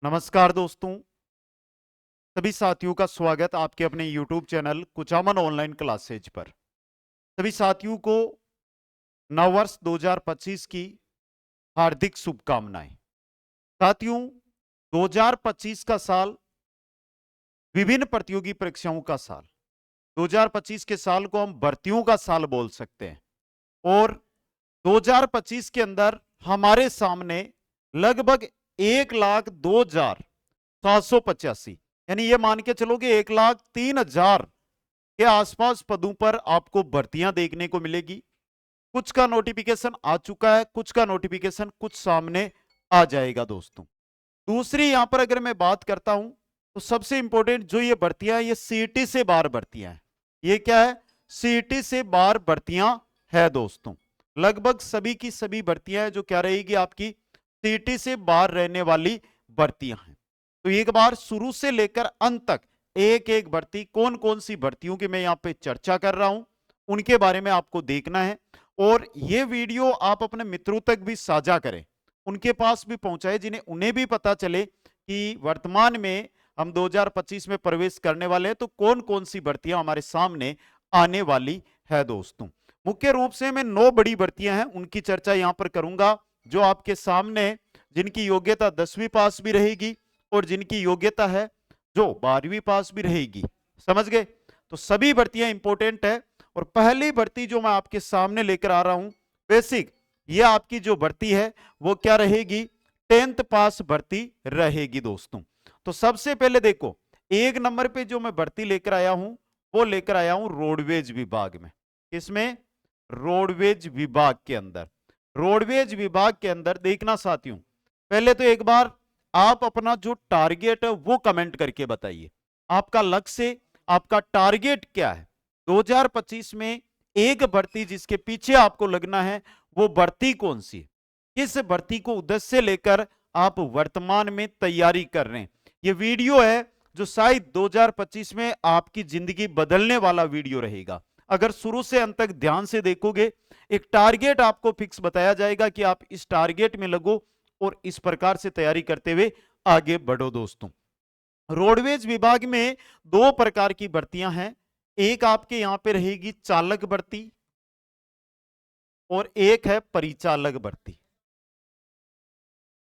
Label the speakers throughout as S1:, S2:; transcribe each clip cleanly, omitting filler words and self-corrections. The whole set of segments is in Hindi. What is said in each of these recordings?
S1: नमस्कार दोस्तों, सभी साथियों का स्वागत आपके अपने YouTube channel Kuchaman online classes पर। सभी साथियों को नववर्ष 2025 की हार्दिक शुभकामनाएं। साथियों, 2025 का साल विभिन्न प्रतियोगी परीक्षाओं का साल, 2025 के साल को हम भर्तियों का साल बोल सकते हैं। और 2025 के अंदर हमारे सामने लगभग 1,02,785 यानी ये मान के चलो कि 1,03,000 के आसपास पदों पर आपको भर्तियां देखने को मिलेगी। कुछ का नोटिफिकेशन आ चुका है, कुछ का नोटिफिकेशन कुछ सामने आ जाएगा दोस्तों। दूसरी यहां पर अगर मैं बात करता हूं तो सबसे इंपॉर्टेंट जो ये भर्तियां, ये सीईटी से बाहर भर्तियां हैं। ये क्या है? सीईटी से बाहर भर्तियां है दोस्तों। लगभग सभी की सभी भर्तियां है जो क्या रहेगी, आपकी सीईटी से बाहर रहने वाली भर्तियां हैं। तो एक बार शुरू से लेकर अंत तक एक एक भर्ती, कौन कौन सी भर्तियों की मैं यहां पे चर्चा कर रहा हूं, उनके बारे में आपको देखना है। और ये वीडियो आप अपने मित्रों तक भी साझा करें, उनके पास भी पहुंचाए, जिन्हें उन्हें भी पता चले कि वर्तमान में हम 2025 में प्रवेश करने वाले हैं, तो कौन कौन सी भर्तियां हमारे सामने आने वाली है दोस्तों। मुख्य रूप से मैं 9 बड़ी भर्तियां हैं उनकी चर्चा यहां पर करूंगा, जो आपके सामने, जिनकी योग्यता 10वीं पास भी रहेगी और जिनकी योग्यता है जो 12वीं पास भी रहेगी। समझ गए? तो सभी भर्तियां इंपॉर्टेंट है। और पहली भर्ती जो मैं आपके सामने लेकर आ रहा हूं, बेसिक, ये आपकी जो भर्ती है वो क्या रहेगी? 10th पास भर्ती रहेगी दोस्तों। तो सबसे पहले देखो, 1 नंबर पे जो मैं भर्ती लेकर आया हूं वो लेकर आया हूं रोडवेज विभाग में। किसमें? रोडवेज विभाग के अंदर। रोडवेज विभाग के अंदर देखना साथियों, पहले तो एक बार आप अपना जो टारगेट है वो कमेंट करके बताइए। आपका लक्ष्य, आपका टारगेट क्या है 2025 में? एक भर्ती जिसके पीछे आपको लगना है, वो भर्ती कौन सी है? किस भर्ती को उद्देश्य लेकर आप वर्तमान में तैयारी कर रहे हैं? ये वीडियो है जो शायद 2025 में आपकी जिंदगी बदलने वाला वीडियो रहेगा। अगर शुरू से अंत तक ध्यान से देखोगे, एक टारगेट आपको फिक्स बताया जाएगा कि आप इस टारगेट में लगो और इस प्रकार से तैयारी करते हुए आगे बढ़ो दोस्तों। रोडवेज विभाग में 2 प्रकार की भर्तियां हैं। एक आपके यहां पे रहेगी चालक भर्ती और एक है परिचालक भर्ती।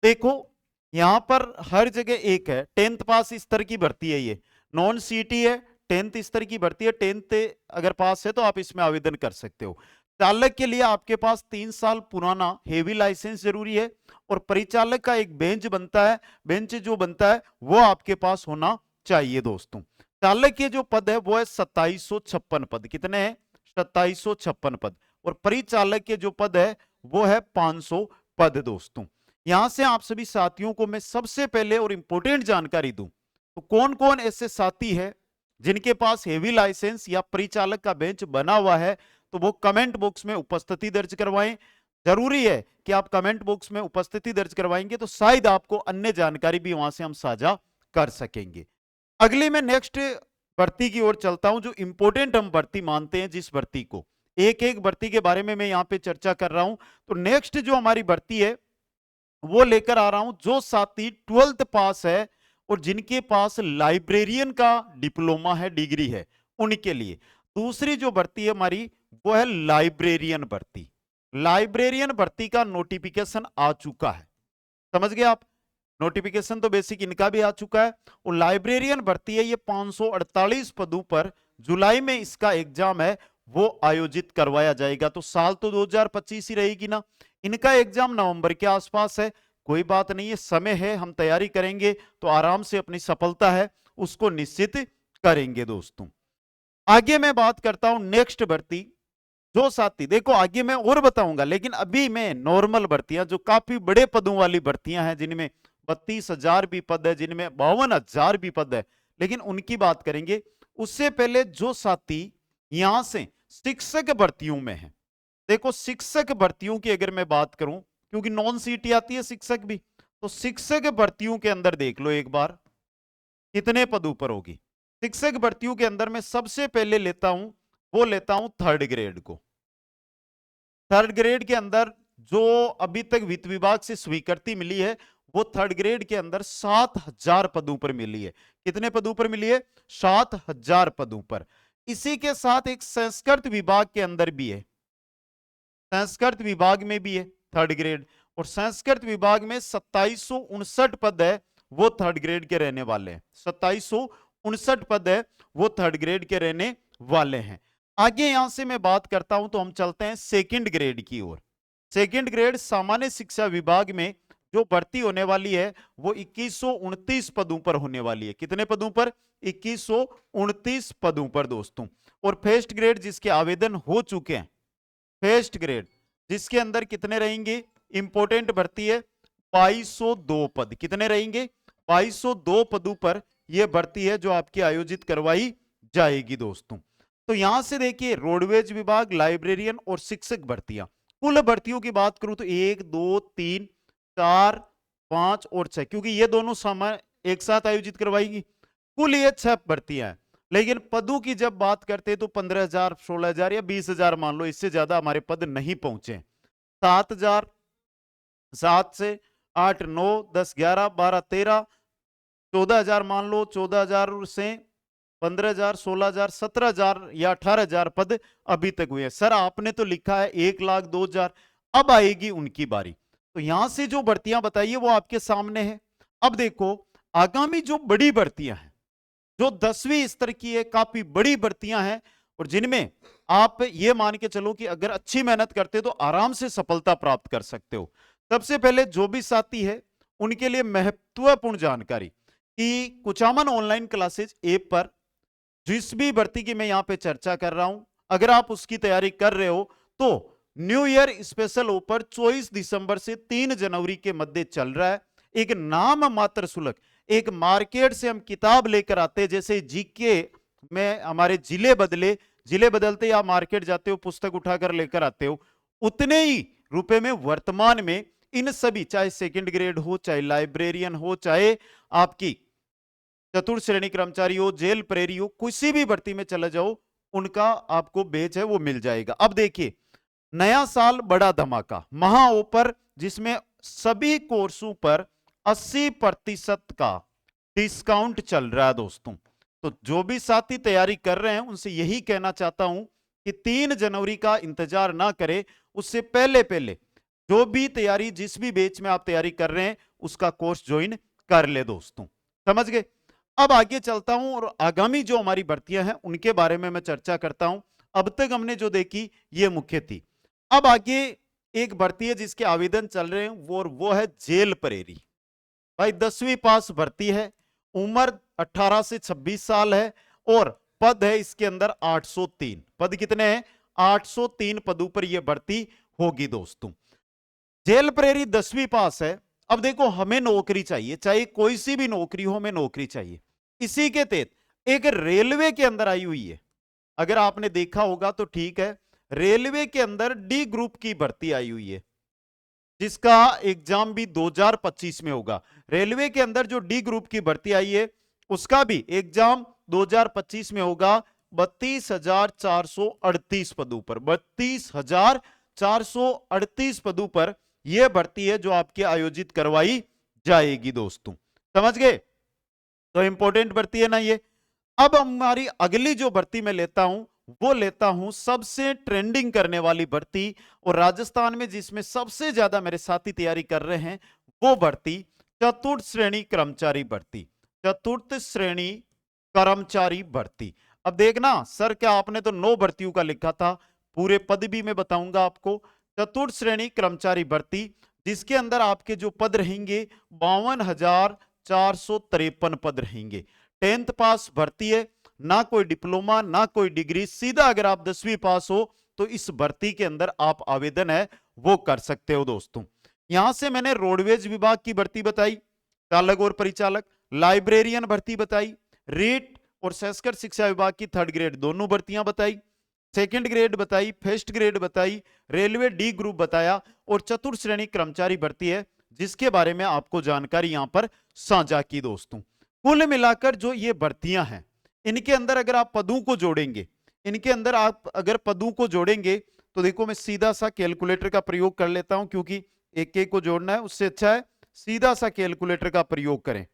S1: देखो, यहां पर हर जगह एक है, 10th पास स्तर की भर्ती है, ये नॉन सीटी है, 10th स्तर की भर्ती है। 10th अगर पास है तो आप इसमें आवेदन कर सकते हो। चालक के लिए आपके पास 3 साल पुराना हेवी लाइसेंस जरूरी है। और परिचालक का एक बेंच बनता है, बेंच जो बनता है वो आपके पास होना चाहिए दोस्तों। चालक के जो पद है वो है 2756 पद। कितने हैं? 2756 पद। और परिचालक के जो पद है वो है 500 पद दोस्तों। यहां से आप सभी साथियों को मैं सबसे पहले और इंपॉर्टेंट जानकारी दूं, तो कौन कौन ऐसे साथी है जिनके पास हेवी लाइसेंस या परिचालक का बेंच बना हुआ है, तो वो कमेंट बॉक्स में उपस्थिति दर्ज करवाएं। जरूरी है कि आप कमेंट बॉक्स में उपस्थिति दर्ज करवाएंगे तो शायद आपको अन्य जानकारी भी वहां से हम साझा कर सकेंगे। अगली मैं नेक्स्ट भर्ती की ओर चलता हूं, जो इंपॉर्टेंट हम भर्ती मानते हैं, जिस भर्ती को एक एक भर्ती के बारे में मैं यहां पे चर्चा कर रहा हूं। तो नेक्स्ट जो हमारी भर्ती है वो लेकर आ रहा हूं, जो साथी 12th पास है और जिनके पास लाइब्रेरियन का डिप्लोमा है, डिग्री है, उनके लिए। दूसरी जो भर्ती है हमारी वो है लाइब्रेरियन भर्ती। लाइब्रेरियन भर्ती का नोटिफिकेशन आ चुका है। समझ गए आप? नोटिफिकेशन तो बेसिक इनका भी आ चुका है। और लाइब्रेरियन भर्ती है, ये 548 पदों पर जुलाई में इसका एग्जाम है, वो आयोजित करवाया जाएगा। तो साल तो 2025 ही रहेगी ना। इनका एग्जाम नवंबर के आसपास है। कोई बात नहीं है, समय है, हम तैयारी करेंगे तो आराम से अपनी सफलता है उसको निश्चित करेंगे दोस्तों। आगे मैं बात करता हूं नेक्स्ट भर्ती। जो साथी, देखो आगे मैं और बताऊंगा, लेकिन अभी मैं नॉर्मल भर्तियां, जो काफी बड़े पदों वाली भर्तियां हैं, जिनमें 32,000 भी पद है, जिनमें 52,000 भी पद है, लेकिन उनकी बात करेंगे। उससे पहले जो साथी यहां से शिक्षक भर्तियों में है, देखो शिक्षक भर्तियों की अगर मैं बात करूं, क्योंकि नॉन सीटी आती है शिक्षक भी, तो शिक्षक भर्तियों के अंदर देख लो एक बार कितने पद ऊपर होगी। शिक्षक भर्तियों के अंदर मैं सबसे पहले लेता हूं, वो लेता हूं 3rd ग्रेड को। 3rd ग्रेड के अंदर जो अभी तक वित्त विभाग से स्वीकृति मिली है वो थर्ड ग्रेड के अंदर 7,000 पदों पर मिली है। कितने पदों पर मिली है? 7,000 पदों पर। इसी के साथ एक संस्कृत विभाग के अंदर भी है, संस्कृत विभाग में भी है थर्ड ग्रेड, और संस्कृत विभाग में 2759 पद है, वो थर्ड ग्रेड के रहने वाले हैं। 2759 पद है, वो थर्ड ग्रेड के रहने वाले हैं। आगे यहां से मैं बात करता हूं तो हम चलते हैं सेकंड ग्रेड की ओर। सेकंड ग्रेड सामान्य शिक्षा विभाग में जो भर्ती होने वाली है वो 2129 पदों पर होने वाली है। कितने पदों पर? 2129 पदों पर दोस्तों। और फर्स्ट ग्रेड जिसके आवेदन हो चुके हैं, फर्स्ट ग्रेड जिसके अंदर कितने रहेंगे? इंपोर्टेंट भर्ती है 2202 पद। कितने रहेंगे? 2202 पदों पर यह भर्ती है जो आपकी आयोजित करवाई जाएगी दोस्तों। तो यहां से देखिए रोडवेज विभाग, लाइब्रेरियन और शिक्षक भर्तियां, कुल भर्तियों की बात करूं तो 1 2 3 4 5 और 6, क्योंकि ये दोनों सामान एक साथ आयोजित करवाएगी। कुल ये 6 भर्तियां हैं। लेकिन पदों की जब बात करते हैं तो 15,000, 16,000 या 20,000 मान लो, इससे ज्यादा हमारे पद नहीं पहुंचे। 7,000, 7 से 8 9 10 11 12 13 14,000 मान लो, 14,000 से 15,000, 16,000, 17,000 या 18,000 पद अभी तक हुए हैं। सर आपने तो लिखा है 1,02,000। अब आएगी उनकी बारी। तो यहां से जो भर्तियां बताइए वो आपके सामने है। अब देखो आगामी जो बड़ी भर्तियां हैं, जो 10वीं स्तर की है, काफी बड़ी भर्तियां हैं, और जिनमें आप ये मान के चलो कि अगर अच्छी मेहनत करते हो तो आराम से सफलता प्राप्त कर सकते हो। सबसे पहले जो भी साथी है उनके लिए महत्वपूर्ण जानकारी कि कुचामन ऑनलाइन क्लासेज ऐप पर जिस भी भर्ती की मैं यहां पे चर्चा कर रहा हूं, अगर आप उसकी तैयारी कर रहे हो तो न्यू ईयर स्पेशल ऑफर 24 दिसंबर से 3 जनवरी के मध्य चल रहा है। एक नाम मात्र शुल्क, एक मार्केट से हम किताब लेकर आते हैं, जैसे जीके में हमारे जिले बदलते या मार्केट जाते हो पुस्तक उठाकर लेकर आते हो, उतने ही रुपए में वर्तमान में इन सभी, चाहे सेकंड ग्रेड हो, चाहे लाइब्रेरियन हो, चाहे आपकी चतुर्थ श्रेणी कर्मचारी हो, जेल प्रेरी हो, किसी भी भर्ती में चले जाओ, उनका आपको बेच है वो मिल जाएगा। अब देखिए नया साल बड़ा धमाका महा ऑफर, जिसमें सभी कोर्सों पर 80% का डिस्काउंट चल रहा है दोस्तों। तो जो भी साथी तैयारी कर रहे हैं उनसे यही कहना चाहता हूं कि 3 जनवरी का इंतजार ना करें, उससे पहले पहले जो भी तैयारी, जिस भी बैच में आप तैयारी कर रहे हैं उसका कोर्स ज्वाइन कर ले दोस्तों। समझ गए? अब आगे चलता हूं और आगामी जो हमारी भर्तियां हैं उनके बारे में मैं चर्चा करता हूं। अब तक हमने जो देखी ये मुख्य थी। अब आगे एक भर्ती है जिसके आवेदन चल रहे हैं, वो है जेल प्रेरी। भाई 10वीं पास भर्ती है, उम्र 18 से 26 साल है, और पद है इसके अंदर 803 पद। कितने हैं? 803 पदों पर यह भर्ती होगी दोस्तों। जेल प्रेरी 10वीं पास है। अब देखो हमें नौकरी चाहिए, चाहे कोई सी भी नौकरी हो, हमें नौकरी चाहिए। इसी के तहत एक रेलवे के अंदर आई हुई है, अगर आपने देखा होगा तो ठीक है, रेलवे के अंदर डी ग्रुप की भर्ती आई हुई है, जिसका एग्जाम भी 2025 में होगा। रेलवे के अंदर जो डी ग्रुप की भर्ती आई है उसका भी एग्जाम 2025 में होगा। 32,438 पदों पर, 32,438 पदों पर यह भर्ती है जो आपके आयोजित करवाई जाएगी दोस्तों। समझ गए? तो इंपॉर्टेंट भर्ती है ना ये। अब हमारी अगली जो भर्ती मैं लेता हूं वो लेता हूं सबसे ट्रेंडिंग करने वाली भर्ती, और राजस्थान में जिसमें सबसे ज्यादा मेरे साथी तैयारी कर रहे हैं वो भर्ती चतुर्थ श्रेणी कर्मचारी भर्ती। चतुर्थ श्रेणी कर्मचारी भर्ती। अब देखना सर क्या आपने तो 9 भर्तियों का लिखा था, पूरे पद भी मैं बताऊंगा आपको। चतुर्थ श्रेणी कर्मचारी भर्ती जिसके अंदर आपके जो पद रहेंगे 52,453 पद रहेंगे। 10th पास भर्ती है, ना कोई डिप्लोमा ना कोई डिग्री, सीधा अगर आप 10वीं पास हो तो इस भर्ती के अंदर आप आवेदन है वो कर सकते हो दोस्तों। यहां से मैंने रोडवेज विभाग की भर्ती बताई, चालक और परिचालक, लाइब्रेरियन भर्ती बताई, रीट और संस्कृत शिक्षा विभाग की थर्ड ग्रेड दोनों भर्तियां बताई, सेकंड ग्रेड बताई, फर्स्ट ग्रेड बताई, रेलवे डी ग्रुप बताया, और चतुर्थ श्रेणी कर्मचारी भर्ती है जिसके बारे में आपको जानकारी यहां पर साझा की दोस्तों। कुल मिलाकर जो ये भर्तियां हैं इनके अंदर अगर आप पदों को जोड़ेंगे, इनके अंदर आप अगर पदों को जोड़ेंगे तो देखो मैं सीधा सा कैलकुलेटर का प्रयोग कर लेता हूं, क्योंकि एक एक को जोड़ना है उससे अच्छा है सीधा सा कैलकुलेटर का प्रयोग करें।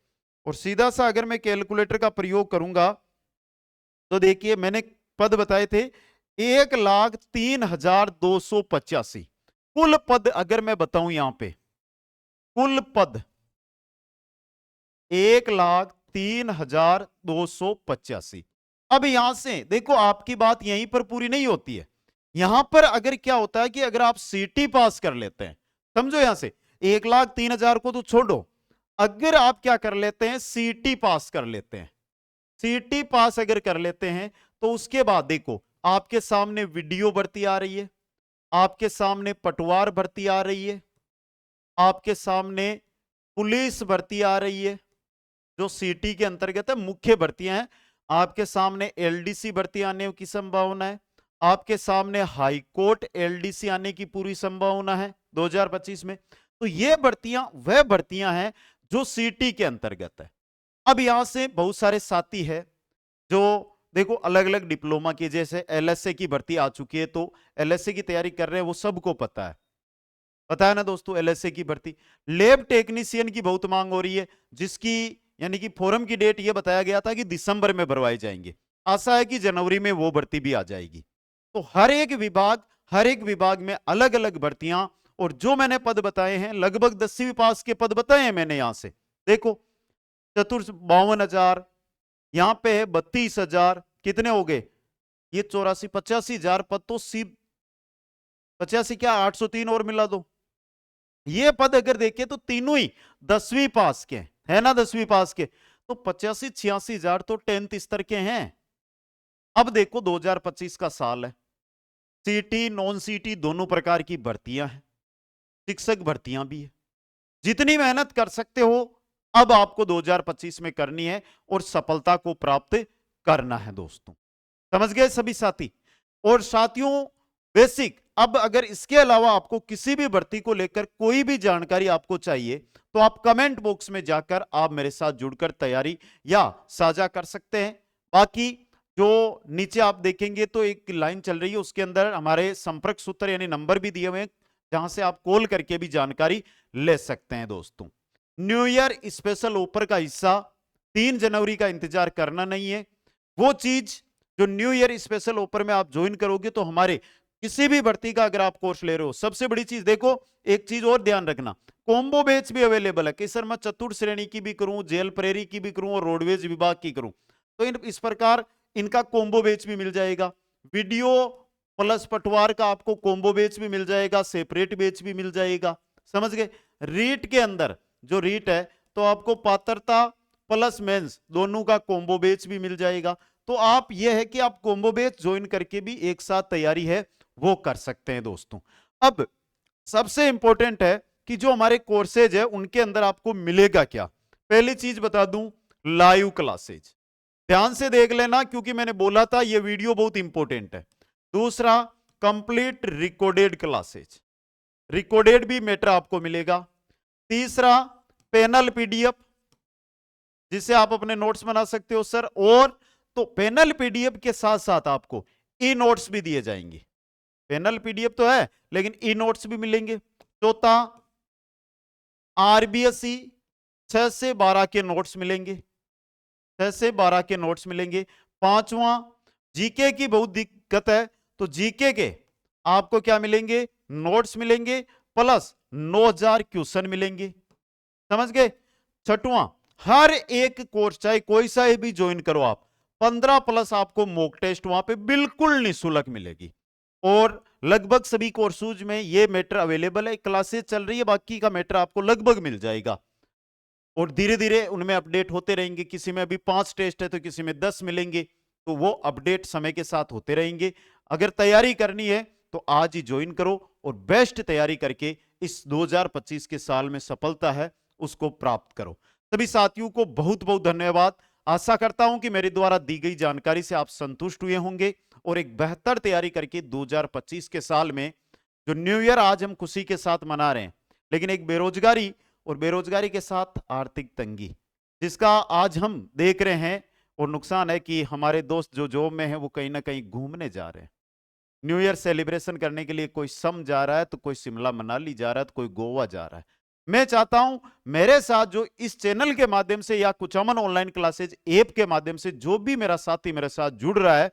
S1: और सीधा सा अगर मैं कैलकुलेटर का प्रयोग करूंगा तो देखिए मैंने पद बताए थे 1,03,285। कुल पद अगर मैं बताऊं यहां पे कुल पद 1,03,285। अब यहां से देखो आपकी बात यहीं पर पूरी नहीं होती है। यहां पर अगर क्या होता है कि अगर आप सीटी पास कर लेते हैं, समझो यहां से 1,03,000 को तो छोड़ो, अगर आप क्या कर लेते हैं सीटी पास कर लेते हैं, सीटी पास अगर कर लेते हैं तो उसके बाद देखो आपके सामने वीडियो भर्ती आ रही है, आपके सामने पटवार भर्ती आ रही है, आपके सामने पुलिस भर्ती आ रही है जो सीटी के अंतर्गत है, मुख्य भर्तियां हैं। आपके सामने एलडीसी भर्ती आने की संभावना है, आपके सामने हाईकोर्ट एलडीसी आने की पूरी संभावना है 2025 में। तो ये भर्तियां वह भर्तियां हैं जो सीटी के अंतर्गत है। अब यहां से बहुत सारे साथी है जो देखो अलग अलग डिप्लोमा की, जैसे एलएसए की भर्ती आ चुकी है, तो एलएसए की तैयारी कर रहे हैं वो सबको पता है ना दोस्तों। एलएसए की भर्ती, लैब टेक्नीशियन की बहुत मांग हो रही है, जिसकी यानी कि फोरम की डेट ये बताया गया था कि दिसंबर में भरवाए जाएंगे। आशा है कि जनवरी में वो भर्ती भी आ जाएगी। तो हर एक विभाग में अलग अलग भर्तियां, और जो मैंने पद बताए हैं लगभग 10वीं पास के पद बताए हैं मैंने। यहां से देखो 52,000, यहां पे है 32,000, कितने हो गए ये 84,85,000 पद। तो सी 85 क्या 803 और मिला दो। ये पद अगर देखें तो तीनों ही 10वीं पास के है ना, 10वीं पास के। तो 85-86,000 तो 10th स्तर के हैं। अब देखो 2025 का साल है, सीटी नॉन सीटी दोनों प्रकार की भर्तियां हैं, शिक्षक भर्तियां भी है। जितनी मेहनत कर सकते हो अब आपको 2025 में करनी है और सफलता को प्राप्त करना है दोस्तों। समझ गए सभी साथी। और साथियों बेसिक, अब अगर इसके अलावा आपको किसी भी भर्ती को लेकर कोई भी जानकारी आपको चाहिए तो आप कमेंट बॉक्स में जाकर आप मेरे साथ जुड़कर तैयारी या साझा कर सकते हैं। बाकी जो न्नीचे आप देखेंगे तो एक लाइन चल रही है, उसके अंदर हमारे संपर्क सूत्र यानी नंबर भी दिए हुए हैं, जहां से आप कॉल करके भी जानकारी ले सकते हैं दोस्तों। न्यू ईयर स्पेशल ऑफर का हिस्सा 3 जनवरी का इंतजार करना नहीं है। वो चीज जो न्यू ईयर स्पेशल ऑफर में आप ज्वाइन करोगे तो हमारे किसी भी भर्ती का अगर आप कोर्स ले रहे हो, सबसे बड़ी चीज देखो, एक चीज और ध्यान रखना, कॉम्बो बैच भी अवेलेबल है कि सर मैं चतुर्थ श्रेणी की भी करूं, जेल प्रेरी की भी करूं और रोडवेज विभाग की करूं, तो इस प्रकार इनका कॉम्बो बैच भी मिल जाएगा। वीडियो प्लस पटवार का आपको कॉम्बो बैच भी मिल जाएगा, सेपरेट बैच भी मिल जाएगा। समझ गए। रीट के अंदर जो रीट है तो आपको पात्रता प्लस मेंस दोनों का कॉम्बो बैच भी मिल जाएगा। तो आप यह है कि आप कॉम्बो बैच ज्वाइन करके भी एक साथ तैयारी है वो कर सकते हैं दोस्तों। अब सबसे इंपॉर्टेंट है कि जो हमारे कोर्सेज है उनके अंदर आपको मिलेगा क्या। पहली चीज बता दूं, लाइव क्लासेज ध्यान से देख लेना क्योंकि मैंने बोला था ये वीडियो बहुत इंपॉर्टेंट है। दूसरा, कंप्लीट रिकॉर्डेड क्लासेज, रिकॉर्डेड भी मैटर आपको मिलेगा। तीसरा, पैनल पीडीएफ जिसे आप अपने नोट्स बना सकते हो सर, और तो पैनल पीडीएफ के साथ साथ आपको ई नोट्स भी दिए जाएंगे। पैनल पीडीएफ तो है लेकिन ई नोट्स भी मिलेंगे। चौथा, आरबीएसई 6 से 12 के नोट्स मिलेंगे, 6 से 12 के नोट्स मिलेंगे। पांचवा, जीके की बहुत दिक्कत है तो जीके के आपको क्या मिलेंगे, नोट्स मिलेंगे प्लस 9,000 क्वेश्चन मिलेंगे। समझ गए। छठवां, हर एक कोर्स चाहे कोई सा भी ज्वाइन करो आप, 15 प्लस आपको मॉक टेस्ट वहां पे बिल्कुल निःशुल्क मिलेगी। और लगभग सभी कोर्सेज में ये मैटर अवेलेबल है, क्लासेस चल रही है, बाकी का मैटर आपको लगभग मिल जाएगा और धीरे धीरे उनमें अपडेट होते रहेंगे। किसी में अभी 5 टेस्ट है तो किसी में 10 मिलेंगे, तो वो अपडेट समय के साथ होते रहेंगे। अगर तैयारी करनी है तो आज ही ज्वाइन करो और बेस्ट तैयारी करके इस 2025 के साल में सफलता है उसको प्राप्त करो। सभी साथियों को बहुत बहुत धन्यवाद। आशा करता हूं कि मेरे द्वारा दी गई जानकारी से आप संतुष्ट हुए होंगे और एक बेहतर तैयारी करके 2025 के साल में जो न्यू ईयर आज हम खुशी के साथ मना रहे हैं, लेकिन एक बेरोजगारी और बेरोजगारी के साथ आर्थिक तंगी जिसका आज हम देख रहे हैं, और नुकसान है कि हमारे दोस्त जो जॉब में हैं वो कहीं ना कहीं घूमने जा रहे हैं। न्यू ईयर सेलिब्रेशन करने के लिए कोई सम जा रहा है तो कोई शिमला मनाली जा रहा है तो कोई गोवा जा रहा है। मैं चाहता हूं मेरे साथ जो इस चैनल के माध्यम से या कुचामन ऑनलाइन क्लासेज ऐप के माध्यम से जो भी मेरा साथी मेरे साथ जुड़ रहा है,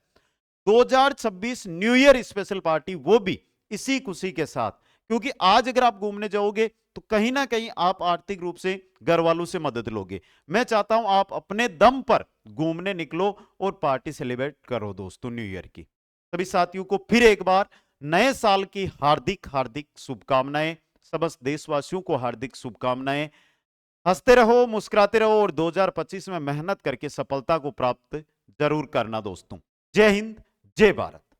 S1: 2026 न्यू ईयर स्पेशल पार्टी, वो भी इसी खुशी के साथ। क्योंकि आज अगर आप घूमने जाओगे तो कहीं ना कहीं आप आर्थिक रूप से घर वालों से मदद लोगे। मैं चाहता हूं आप अपने दम पर घूमने निकलो और पार्टी सेलिब्रेट करो दोस्तों न्यू ईयर की। सभी साथियों को फिर एक बार नए साल की हार्दिक हार्दिक शुभकामनाएं, समस्त देशवासियों को हार्दिक शुभकामनाएं। हंसते रहो, मुस्कुराते रहो और 2025 में मेहनत करके सफलता को प्राप्त जरूर करना दोस्तों। जय हिंद, जय भारत।